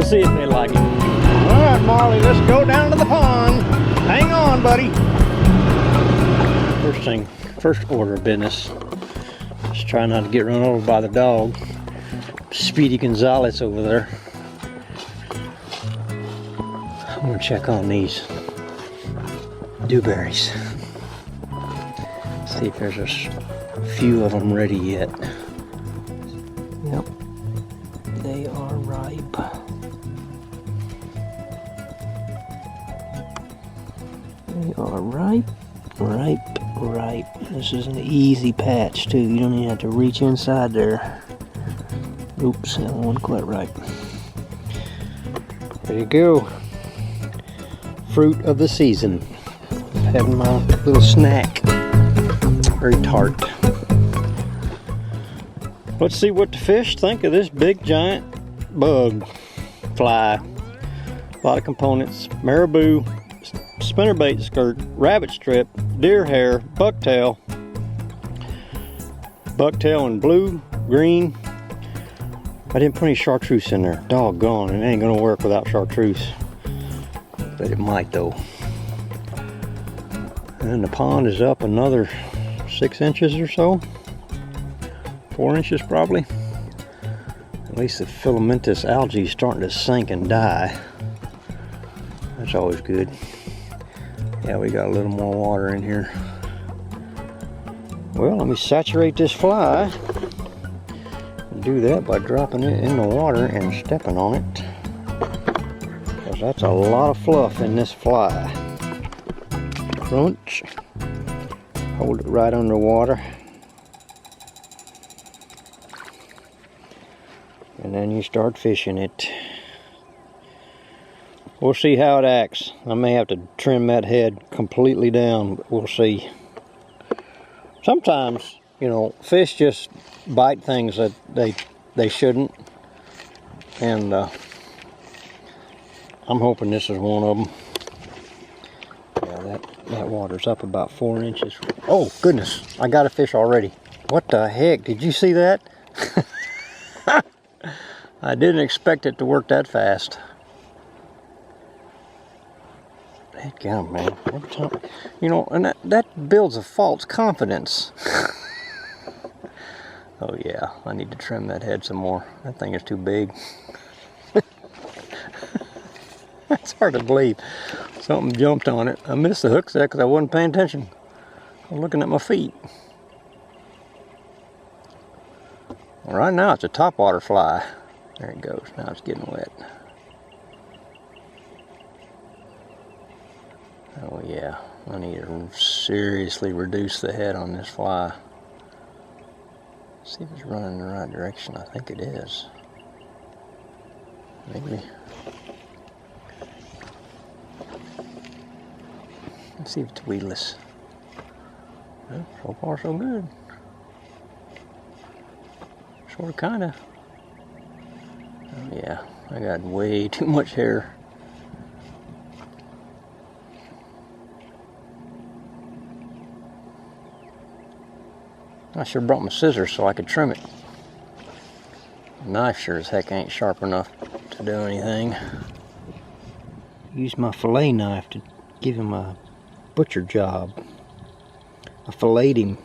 see if they like it. All right, Marley, let's go down to the pond. Hang on, buddy. First order of business. Just try not to get run over by the dog. Speedy Gonzalez over there. I'm gonna check on these dewberries. See if there's a few of them ready yet. Yep, they are ripe. They are ripe. This is an easy patch too. You don't even have to reach inside there. Oops, that wasn't quite right. There you go. Fruit of the season. Having my little snack. Very tart. Let's see what the fish think of this big giant bug fly. A lot of components. Marabou, spinnerbait skirt, rabbit strip, deer hair, bucktail in blue, green. I didn't put any chartreuse in there. Doggone, it ain't gonna work without chartreuse. But it might though. And then the pond is up another 6 inches or so. 4 inches probably. At least the filamentous algae is starting to sink and die. That's always good. Yeah, we got a little more water in here. Well, let me saturate this fly. Do that by dropping it in the water and stepping on it, because that's a lot of fluff in this fly. Crunch. Hold it right under water, and then you start fishing it. We'll see how it acts. I may have to trim that head completely down, but we'll see. Sometimes, you know, fish just bite things that they shouldn't, and I'm hoping this is one of them. Yeah, that water's up about 4 inches. Oh goodness, I got a fish already. What the heck, did you see that? I didn't expect it to work that fast. Heck, man. You know, and that builds a false confidence. Oh yeah, I need to trim that head some more. That thing is too big. It's hard to believe. Something jumped on it. I missed the hook set because I wasn't paying attention. I'm looking at my feet. Well, right now it's a topwater fly. There it goes. Now it's getting wet. Oh yeah, I need to seriously reduce the head on this fly. See if it's running in the right direction. I think it is. Maybe. Let's see if it's weedless. Well, so far so good. Sort of, kinda. Oh yeah, I got way too much hair. I sure brought my scissors so I could trim it. The knife sure as heck ain't sharp enough to do anything. Use my fillet knife to give him a butcher job. I filleted him.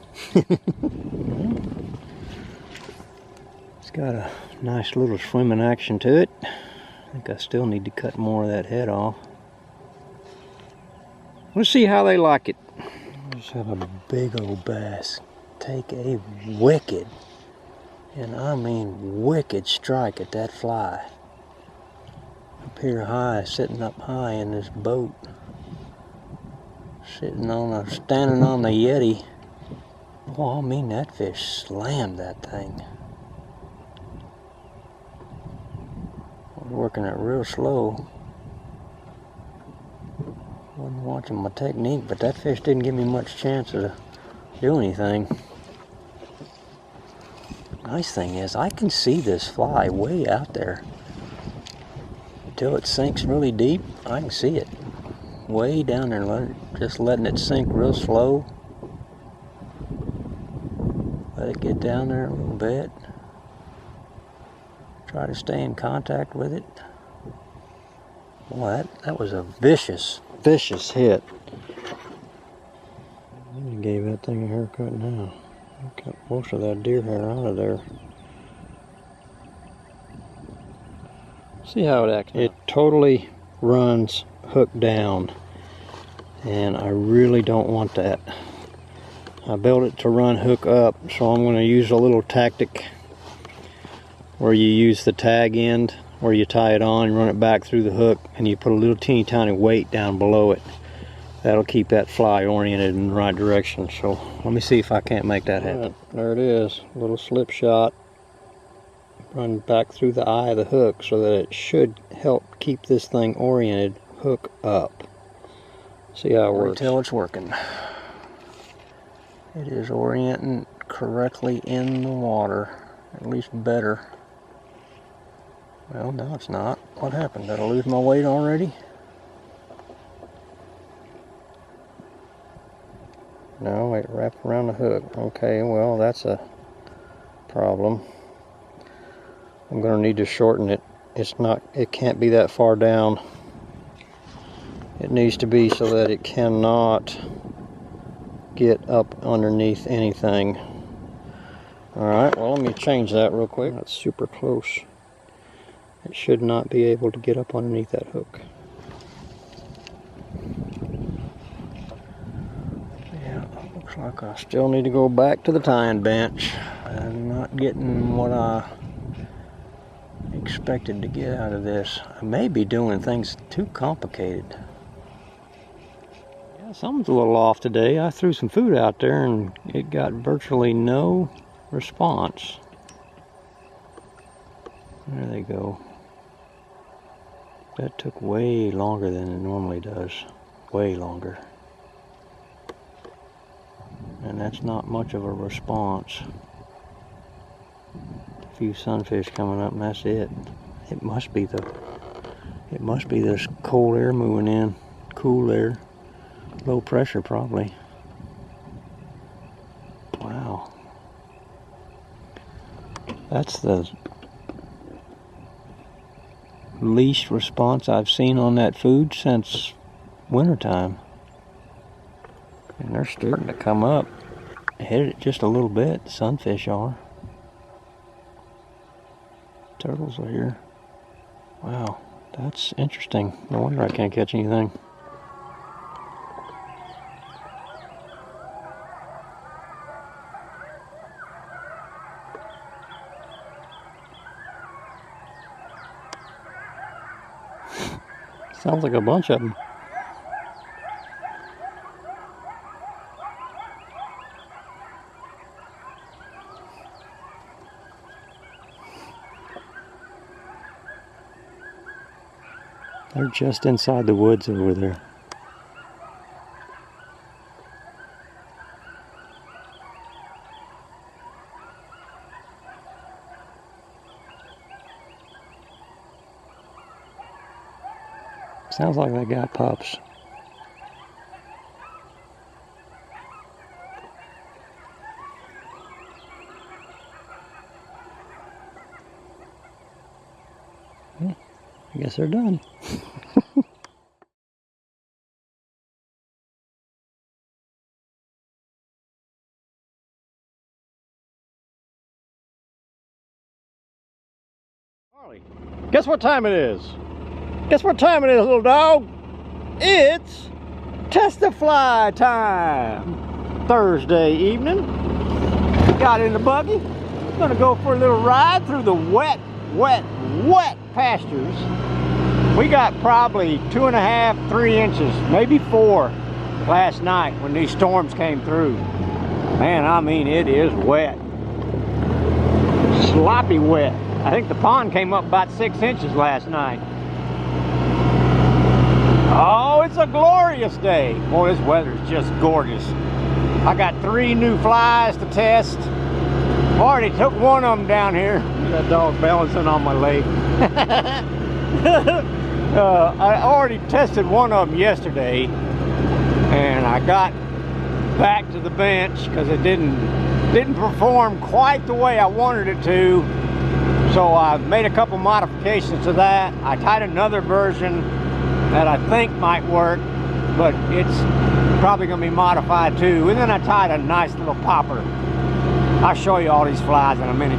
It's got a nice little swimming action to it. I think I still need to cut more of that head off. Let's see how they like it. Let's have a big old bass take a wicked, and I mean wicked, strike at that fly. Up here high, sitting up high in this boat. Standing on the Yeti. Oh, I mean that fish slammed that thing. I was working it real slow. Wasn't watching my technique, but that fish didn't give me much chance to do anything. Nice thing is, I can see this fly way out there. Until it sinks really deep, I can see it. Way down there, just letting it sink real slow. Let it get down there a little bit. Try to stay in contact with it. Well, that was a vicious hit. You gave that thing a haircut now. Got most of that deer hair out of there. See how it acts. It totally runs hook down, and I really don't want that. I built it to run hook up, so I'm going to use a little tactic where you use the tag end where you tie it on and run it back through the hook, and you put a little teeny tiny weight down below it. That'll keep that fly oriented in the right direction. So let me see if I can't make that happen. Right, there it is, a little slip shot. Run back through the eye of the hook so that it should help keep this thing oriented hook up. See how it works. Until it's working. It is orienting correctly in the water, at least better. Well, no, it's not. What happened? Did I lose my weight already? No, it wrapped around the hook. Okay, well, that's a problem. I'm going to need to shorten it. It can't be that far down. It needs to be so that it cannot get up underneath anything. Alright, well, let me change that real quick. That's super close. It should not be able to get up underneath that hook. Yeah, looks like I still need to go back to the tying bench. I'm not getting what I expected to get out of this. I may be doing things too complicated. Yeah, something's a little off today. I threw some food out there and it got virtually no response. There they go. That took way longer than it normally does. Way longer. And that's not much of a response. A few sunfish coming up and that's it. It must be this cold air moving in. Cool air. Low pressure probably. Wow. That's the least response I've seen on that food since wintertime. And they're starting to come up. Hit it just a little bit, the sunfish are. Turtles are here. Wow, that's interesting. No wonder I can't catch anything. Sounds like a bunch of them. They're just inside the woods over there. Sounds like they got pups. I guess they're done. Marley, guess what time it is? Guess what time it is, little dog? It's test-a-fly time. Thursday evening. Got in the buggy. Gonna go for a little ride through the wet pastures. We got probably 2.5, 3 inches, maybe 4 last night when these storms came through. Man, I mean, it is wet. Sloppy wet. I think the pond came up about 6 inches last night. Oh, it's a glorious day. Boy, this weather's just gorgeous. I got 3 new flies to test. Already took one of them down here. That dog balancing on my leg. I already tested one of them yesterday, and I got back to the bench because it didn't perform quite the way I wanted it to. So I've made a couple modifications to that. I tied another version that I think might work, but it's probably going to be modified too. And then I tied a nice little popper. I'll show you all these flies in a minute.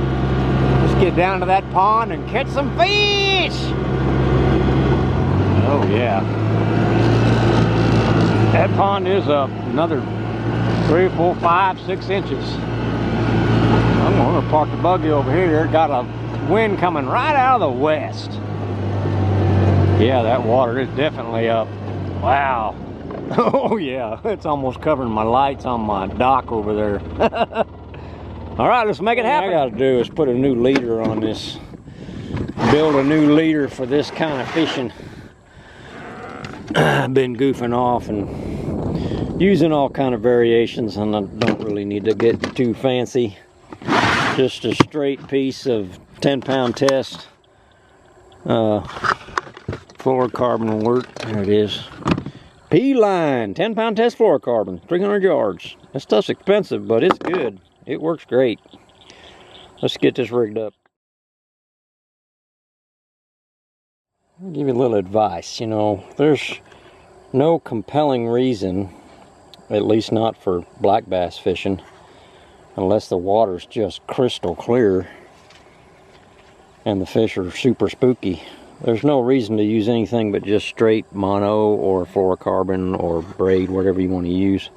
Let's get down to that pond and catch some fish. Oh yeah. That pond is up another 3, 4, 5, 6 inches. I'm going to park the buggy over here. Got a wind coming right out of the west. Yeah, that water is definitely up. Wow. Oh yeah, it's almost covering my lights on my dock over there. All right, let's make it happen. What I gotta do is put a new leader on this. Build a new leader for this kind of fishing. I've been goofing off and using all kind of variations, and I don't really need to get too fancy. Just a straight piece of 10-pound test. Fluorocarbon will work. There it is. P-line, 10-pound test fluorocarbon, 300 yards. That stuff's expensive, but it's good. It works great. Let's get this rigged up. I'll give you a little advice. You know, there's no compelling reason, at least not for black bass fishing, unless the water's just crystal clear and the fish are super spooky. There's no reason to use anything but just straight mono or fluorocarbon or braid, whatever you want to use,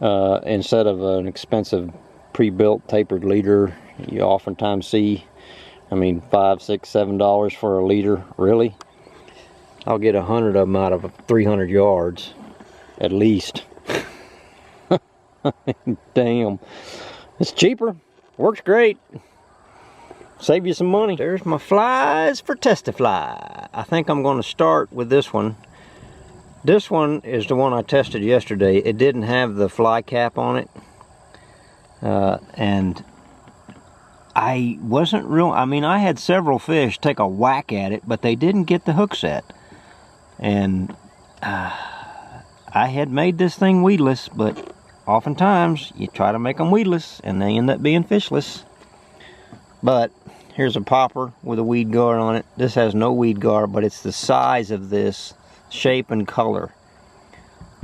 instead of an expensive pre-built tapered leader. You oftentimes see, I mean, $5, $6, $7 for a leader. Really? I'll get 100 of them out of 300 yards at least. Damn, it's cheaper, works great, save you some money. There's my flies for Testifly. I think I'm going to start with this one. This one is the one I tested yesterday. It didn't have the fly cap on it, and I wasn't real. I mean, I had several fish take a whack at it, but they didn't get the hook set. And I had made this thing weedless, but oftentimes you try to make them weedless and they end up being fishless. But here's a popper with a weed guard on it. This has no weed guard, but it's the size of this, shape and color,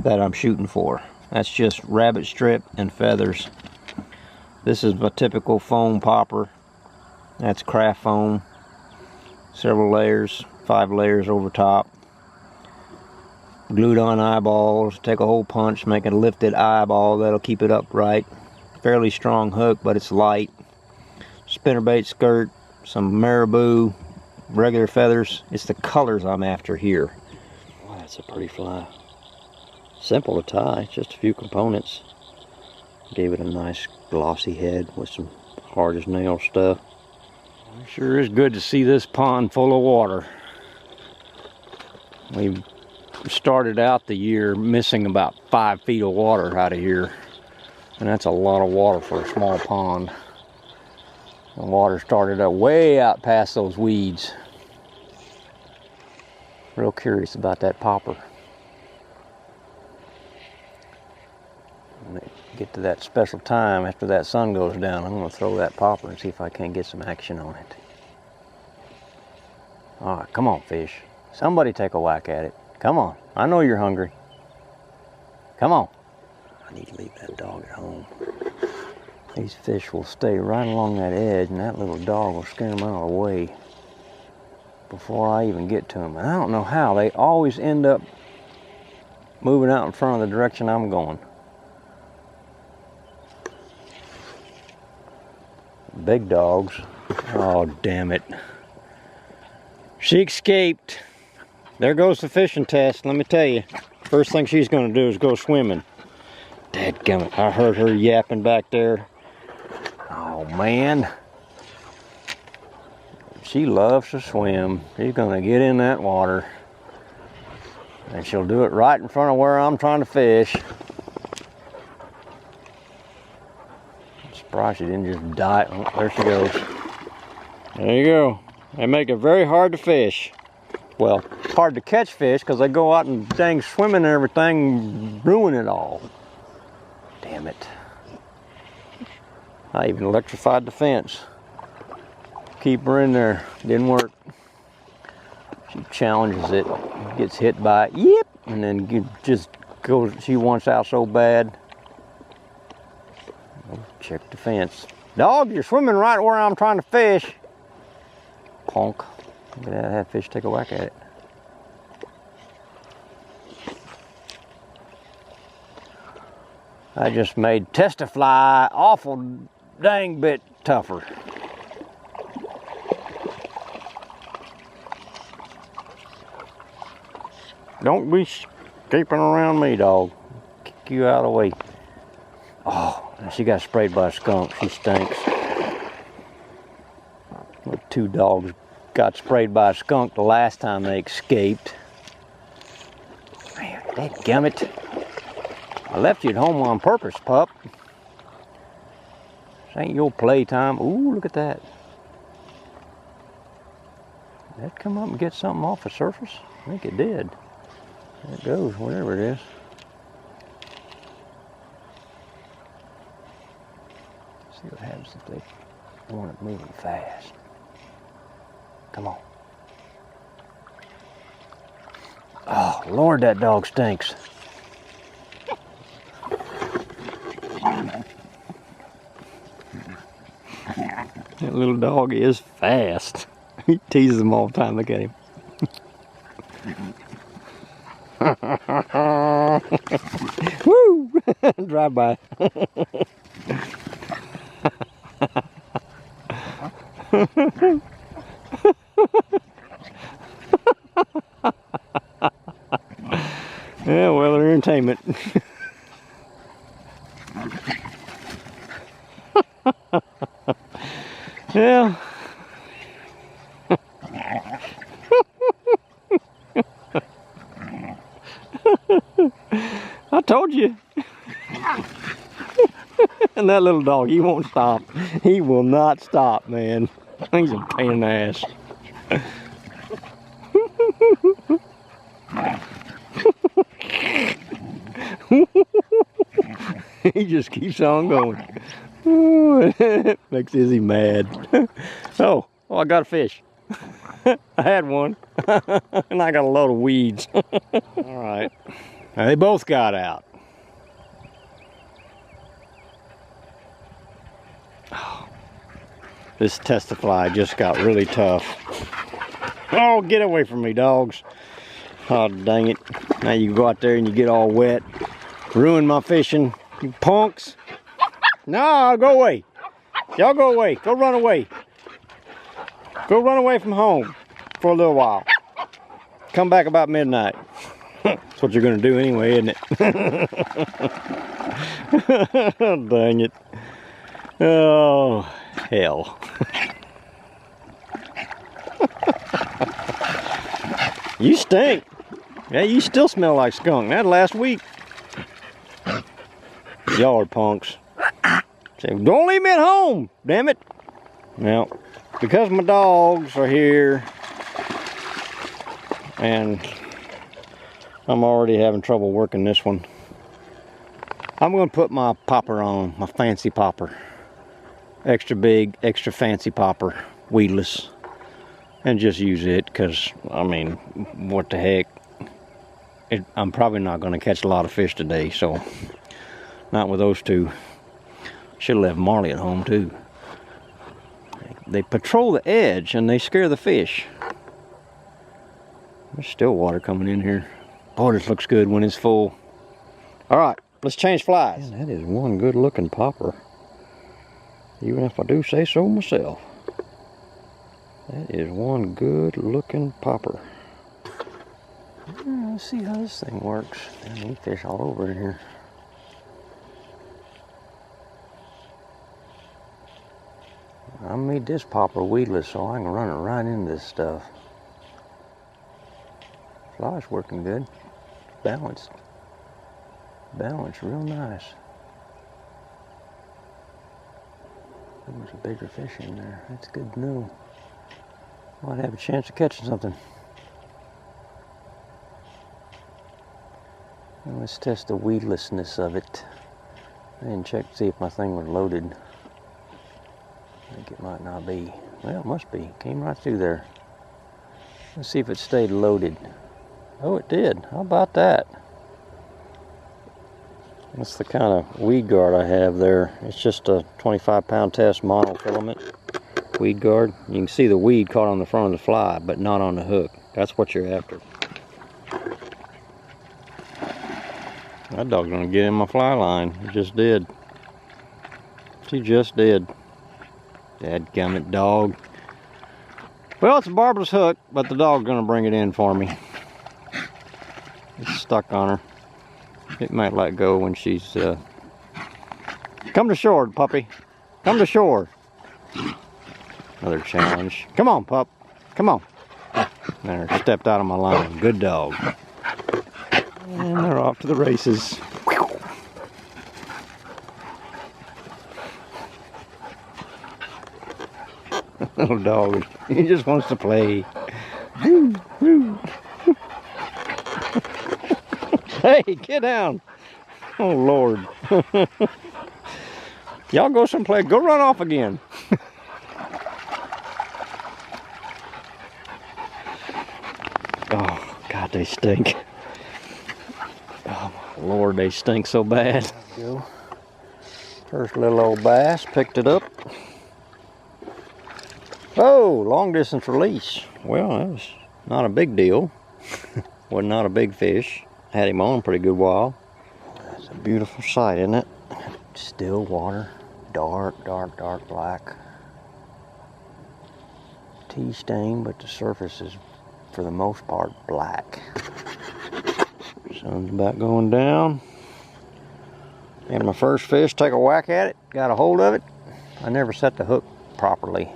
that I'm shooting for. That's just rabbit strip and feathers. This is my typical foam popper. That's craft foam. Several layers, 5 layers over top. Glued on eyeballs. Take a hole punch, make a lifted eyeball that'll keep it upright. Fairly strong hook, but it's light. Spinnerbait skirt, some marabou, regular feathers. It's the colors I'm after here. Wow, that's a pretty fly. Simple to tie, just a few components. Gave it a nice glossy head with some hard as nail stuff. It sure is good to see this pond full of water. We started out the year missing about 5 feet of water out of here, and that's a lot of water for a small pond. The water started up way out past those weeds. Real curious about that popper. When they get to that special time after that sun goes down, I'm going to throw that popper and see if I can't get some action on it. All right, come on, fish. Somebody take a whack at it. Come on, I know you're hungry. Come on. I need to leave that dog at home. These fish will stay right along that edge, and that little dog will scare them out of the way before I even get to them. And I don't know how, they always end up moving out in front of the direction I'm going. Big dogs. Oh, damn it. She escaped. There goes the fishing test, let me tell you. First thing she's going to do is go swimming. Dadgummit, I heard her yapping back there. Oh, man. She loves to swim. She's going to get in that water. And she'll do it right in front of where I'm trying to fish. I'm surprised she didn't just die. Oh, there she goes. There you go. They make it very hard to fish. Well, hard to catch fish because they go out and dang swimming and everything, ruin it all. Damn it. I even electrified the fence. Keep her in there. Didn't work. She challenges it, gets hit by it, yep, and then just goes, she wants out so bad. Oh, check the fence. Dog, you're swimming right where I'm trying to fish. Punk. Look at that fish take a whack at it. I just made Testifly awful dang bit tougher. Don't be escaping around me, dog. Kick you out of the way. Oh, she got sprayed by a skunk. She stinks. The two dogs got sprayed by a skunk the last time they escaped. Man, dadgummit. I left you at home on purpose, pup. This ain't your playtime. Ooh, look at that. Did that come up and get something off the surface? I think it did. There it goes, whatever it is. See what happens if they want it moving fast. Come on. Oh, Lord, that dog stinks. That little dog is fast. He teases them all the time. Look at him. Woo! Drive by. Yeah, well, they're entertainment. Yeah. I told you. And that little dog, he won't stop. He will not stop, man. He's a pain in the ass. He just keeps on going. It makes Izzy mad. Oh, I got a fish. I had one. And I got a load of weeds. All right. Now, they both got out. Oh, this Testifly just got really tough. Oh, get away from me, dogs. Oh, dang it. Now you go out there and you get all wet. Ruin my fishing. You punks. No, go away. Y'all go away. Go run away. Go run away from home for a little while. Come back about midnight. That's what you're going to do anyway, isn't it? Dang it. Oh, hell. You stink. Yeah, you still smell like skunk. That last week. Y'all are punks. Say, don't leave me at home, damn it. Now, because my dogs are here and I'm already having trouble working this one, I'm going to put my popper on, my fancy popper. Extra big, extra fancy popper, weedless. And just use it because, I mean, what the heck. I'm probably not going to catch a lot of fish today, so not with those two. Should have left Marley at home too. They patrol the edge and they scare the fish. There's still water coming in here. Boy, this looks good when it's full. All right, let's change flies. Man, that is one good looking popper. Even if I do say so myself. That is one good looking popper. Let's see how this thing works. Man, we fish all over in here. I made this popper weedless so I can run it right into this stuff. Fly's working good. Balanced. Balanced real nice. There's a bigger fish in there. That's good to know. Might have a chance of catching something. Well, let's test the weedlessness of it. And check to see if my thing was loaded. I think it might not be. Well, it must be. Came right through there. Let's see if it stayed loaded. Oh, it did. How about that? That's the kind of weed guard I have there. It's just a 25-pound test monofilament weed guard. You can see the weed caught on the front of the fly, but not on the hook. That's what you're after. That dog's gonna get in my fly line. He just did. She just did. Dadgummit dog. Well, it's a barbless hook, but the dog's gonna bring it in for me. It's stuck on her. It might let go when she's come to shore, puppy. Come to shore. Another challenge. Come on, pup. Come on. There, stepped out of my line. Good dog. And they're off to the races. Little dog. He just wants to play. Hey, get down. Oh, Lord. Y'all go someplace. Go run off again. Oh, God, they stink. Oh, my Lord, they stink so bad. Go. First little old bass. Picked it up. Oh, long distance release. Well, that was not a big deal. Was not a big fish. Had him on a pretty good while. It's a beautiful sight, isn't it? Still water. Dark, dark, dark black. Tea stain, but the surface is, for the most part, black. Sun's about going down. And my first fish, take a whack at it. Got a hold of it. I never set the hook properly.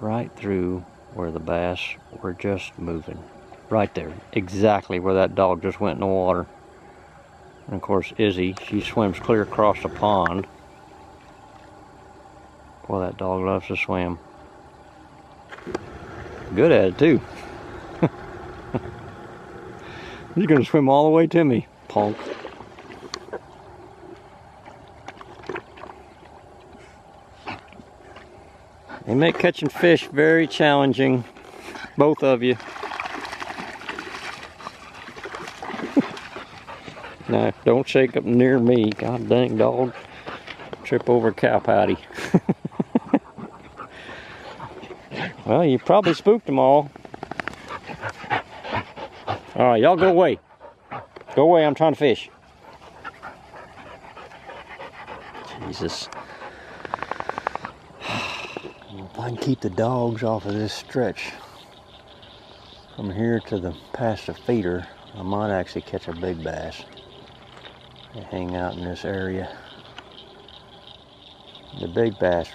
Right through where the bass were just moving. Right there, exactly where that dog just went in the water. And of course, Izzy, she swims clear across the pond. Boy, that dog loves to swim. Good at it too. He's gonna swim all the way to me, punk. They make catching fish very challenging, both of you. Now, don't shake up near me. God dang dog. Trip over a cow patty. Well, you probably spooked them all. All right, y'all go away. Go away, I'm trying to fish. Jesus. If I can keep the dogs off of this stretch from here to the past the feeder, I might actually catch a big bass. They hang out in this area. The big bass.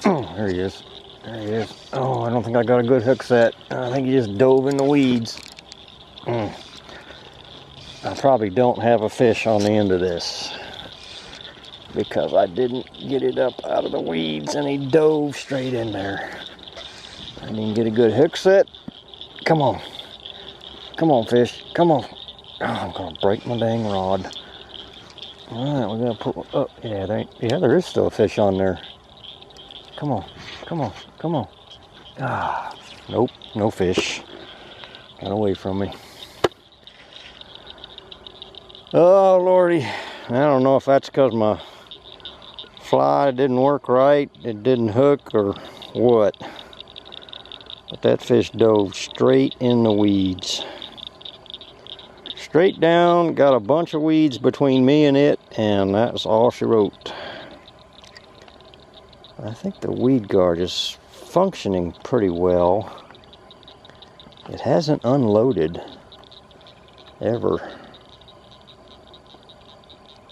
Oh, there he is. There he is. Oh, I don't think I got a good hook set. I think he just dove in the weeds. I probably don't have a fish on the end of this because I didn't get it up out of the weeds and he dove straight in there. I didn't get a good hook set. Come on. Come on, fish. Come on. Oh, I'm going to break my dang rod. Alright, we're going to put up. Yeah, there is still a fish on there. Come on. Come on. Come on. Ah, nope. No fish. Got away from me. Oh, Lordy. I don't know if that's because my fly didn't work right, it didn't hook, or what. But that fish dove straight in the weeds. Straight down, got a bunch of weeds between me and it, and that's all she wrote. I think the weed guard is functioning pretty well. It hasn't unloaded ever,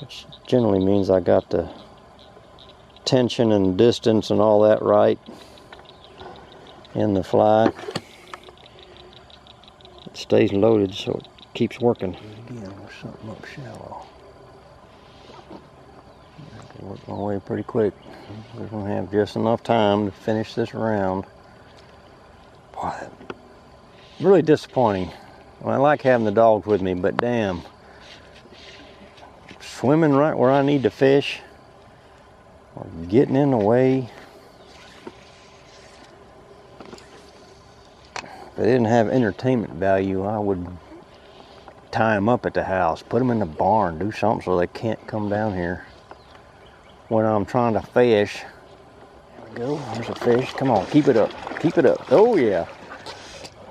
which generally means I got the tension and distance and all that right in the fly. It stays loaded so it keeps working. Again with something up shallow. I can work my way pretty quick. We're going to have just enough time to finish this round. Boy, really disappointing. Well, I like having the dogs with me, but damn. Swimming right where I need to fish. or getting in the way. If they didn't have entertainment value, I would tie them up at the house, put them in the barn, do something so they can't come down here when I'm trying to fish. There we go, there's a fish. Come on, keep it up, keep it up. Oh yeah,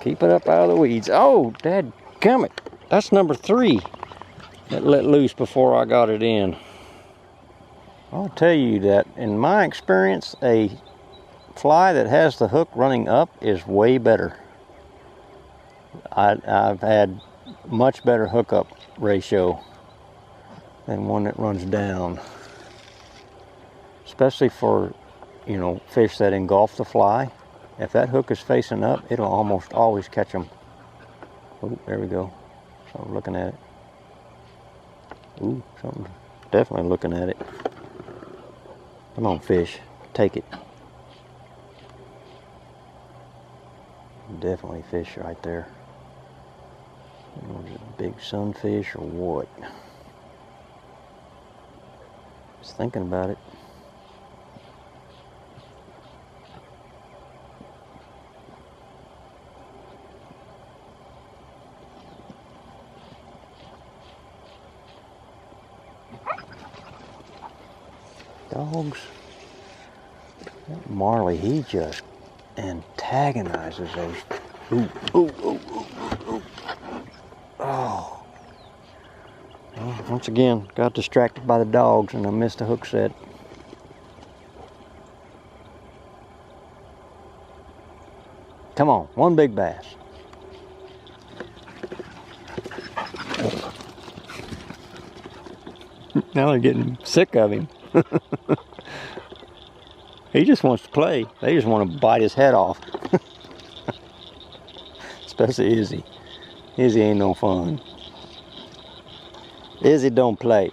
keep it up out of the weeds. Oh, dadgummit, that's number 3 that let loose before I got it in. I'll tell you that in my experience, a fly that has the hook running up is way better. I've had much better hookup ratio than one that runs down, especially for, you know, fish that engulf the fly. If that hook is facing up, it'll almost always catch them. Oh, there we go. So looking at it. Ooh, something definitely looking at it. Come on, fish, take it. Definitely fish right there. Was it a big sunfish or what? Just thinking about it. Dogs. That Marley, he just antagonizes those. Ooh, ooh, ooh, ooh, ooh, ooh. Oh. Well, once again, got distracted by the dogs and I missed the hook set. Come on, one big bass. Now they're getting sick of him. He just wants to play. They just want to bite his head off. Especially Izzy. Izzy ain't no fun. Izzy don't play.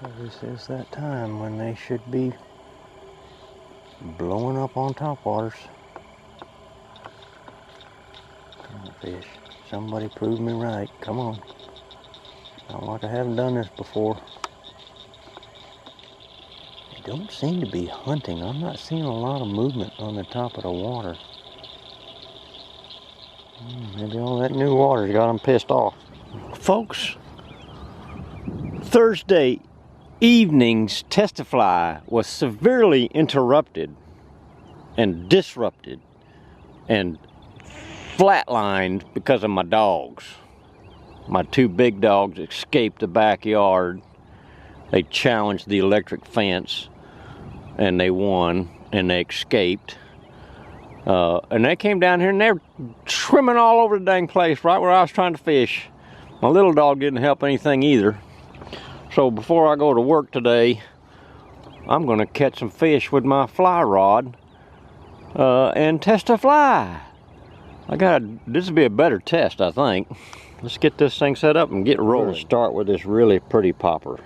Well, this is that time when they should be blowing up on topwaters. Come on, fish. Somebody prove me right. Come on. Not like I haven't done this before. They don't seem to be hunting. I'm not seeing a lot of movement on the top of the water. Maybe all that new water's got them pissed off. Folks, Thursday evening's testifly was severely interrupted and disrupted and flatlined because of my dogs. My 2 big dogs escaped the backyard. They challenged the electric fence and they won and they escaped. And they came down here and they're swimming all over the dang place right where I was trying to fish. My little dog didn't help anything either. So before I go to work today, I'm gonna catch some fish with my fly rod and test a fly. This will be a better test, I think. Let's get this thing set up and get rolling. We'll start with this really pretty popper.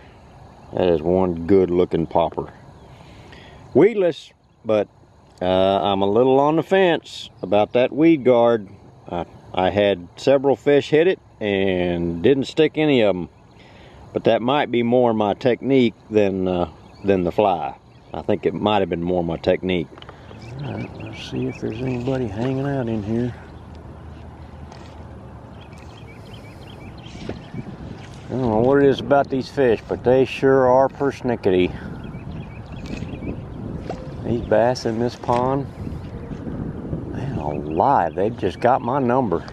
That is one good looking popper. Weedless, but I'm a little on the fence about that weed guard. I had several fish hit it and didn't stick any of them. But that might be more my technique than the fly. I think it might have been more my technique. All right, let's see if there's anybody hanging out in here. I don't know what it is about these fish, but they sure are persnickety. These bass in this pond, man alive, they just got my number.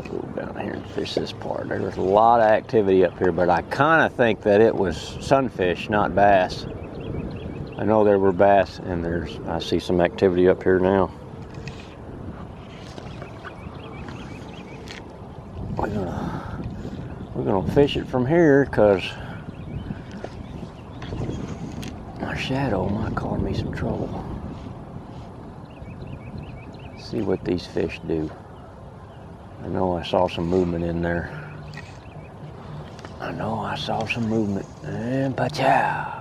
Go down here and fish this part. There's a lot of activity up here, but I kind of think that it was sunfish, not bass. I know there were bass, and I see some activity up here now. We're gonna fish it from here because my shadow might cause me some trouble. See what these fish do. I know I saw some movement in there. I know I saw some movement. And pa-chow!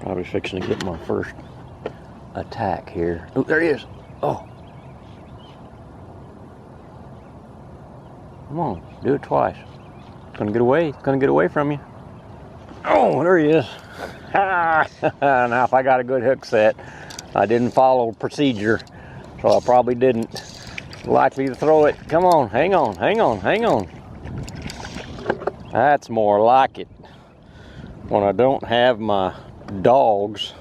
Probably fixing to get my first attack here. Oh, there he is. Oh. Come on, do it twice. Gonna get away. Gonna get away from you. Oh, there he is. Now, if I got a good hook set, I didn't follow procedure, so I probably didn't. Likely to throw it. Come on, hang on, hang on, hang on. That's more like it. When I don't have my dogs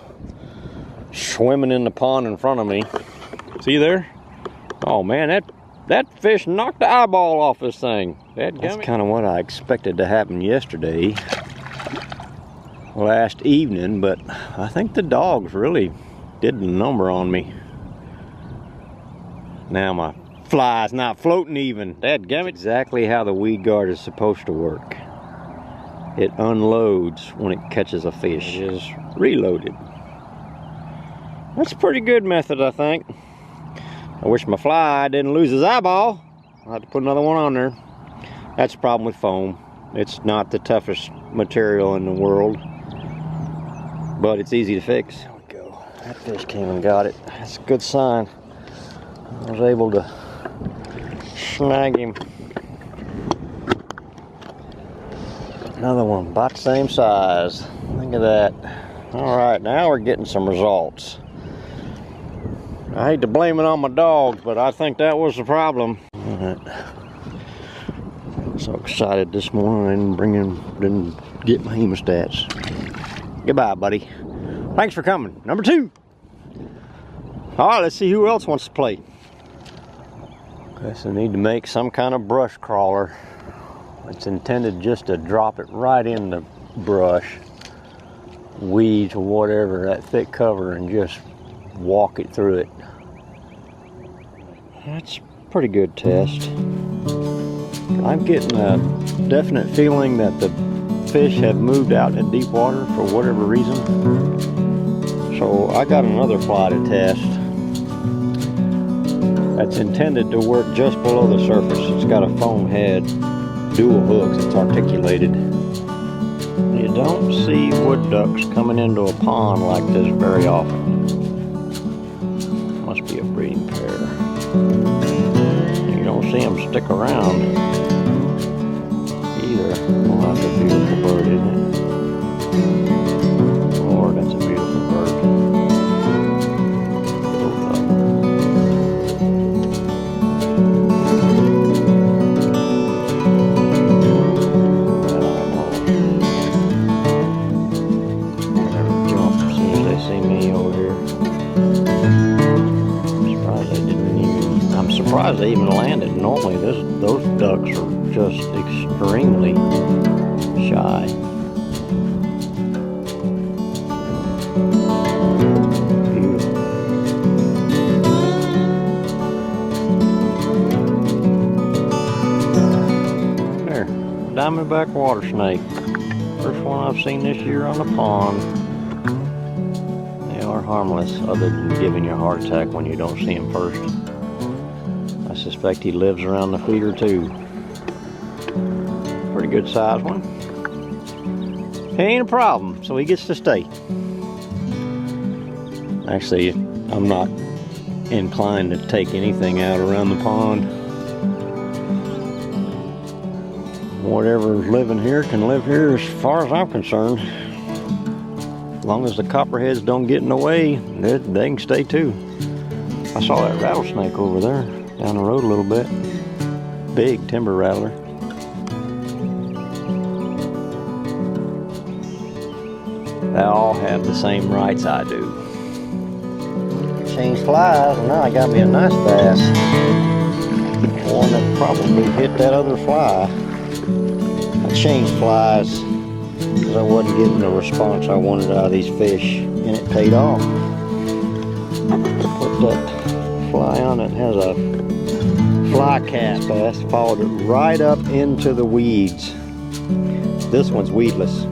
swimming in the pond in front of me. See there? Oh man, that fish knocked the eyeball off this thing. That's kind of what I expected to happen yesterday, last evening, but I think the dogs really did the number on me. Now my fly's not floating even. Dadgummit. Exactly how the weed guard is supposed to work. It unloads when it catches a fish. It is reloaded. That's a pretty good method, I think. I wish my fly didn't lose his eyeball. I'll have to put another one on there. That's the problem with foam. It's not the toughest material in the world, but it's easy to fix. There we go. That fish came and got it. That's a good sign. I was able to snag him. Another one about the same size. Look at that. All right, now we're getting some results. I hate to blame it on my dogs, but I think that was the problem. All right. So excited this morning, didn't get my hemostats. Goodbye, buddy. Thanks for coming. Number 2. All right, let's see who else wants to play. Guess I need to make some kind of brush crawler. It's intended just to drop it right in the brush, weeds or whatever, that thick cover, and just walk it through it. That's a pretty good test. I'm getting a definite feeling that the fish have moved out in deep water for whatever reason. So I got another fly to test that's intended to work just below the surface. It's got a foam head, dual hooks, it's articulated. You don't see wood ducks coming into a pond like this very often. Must be a breeding pair. You don't see them stick around either. Oh, that's a beautiful bird, isn't it? Lord, that's a beautiful bird. Surprised they even landed. Normally those ducks are just extremely shy. Beautiful. There, diamondback water snake. First one I've seen this year on the pond. They are harmless, other than giving you a heart attack when you don't see them first. I suspect he lives around the feeder too. Pretty good size one. He ain't a problem, so he gets to stay. Actually, I'm not inclined to take anything out around the pond. Whatever's living here can live here as far as I'm concerned. As long as the copperheads don't get in the way, they can stay too. I saw that rattlesnake over there. Down the road a little bit. Big timber rattler. They all have the same rights I do. Changed flies, and now I got me a nice bass. One that probably hit that other fly. I changed flies because I wasn't getting the response I wanted out of these fish, and it paid off. Put that fly on it, has a fly cast bass, followed it right up into the weeds. This one's weedless.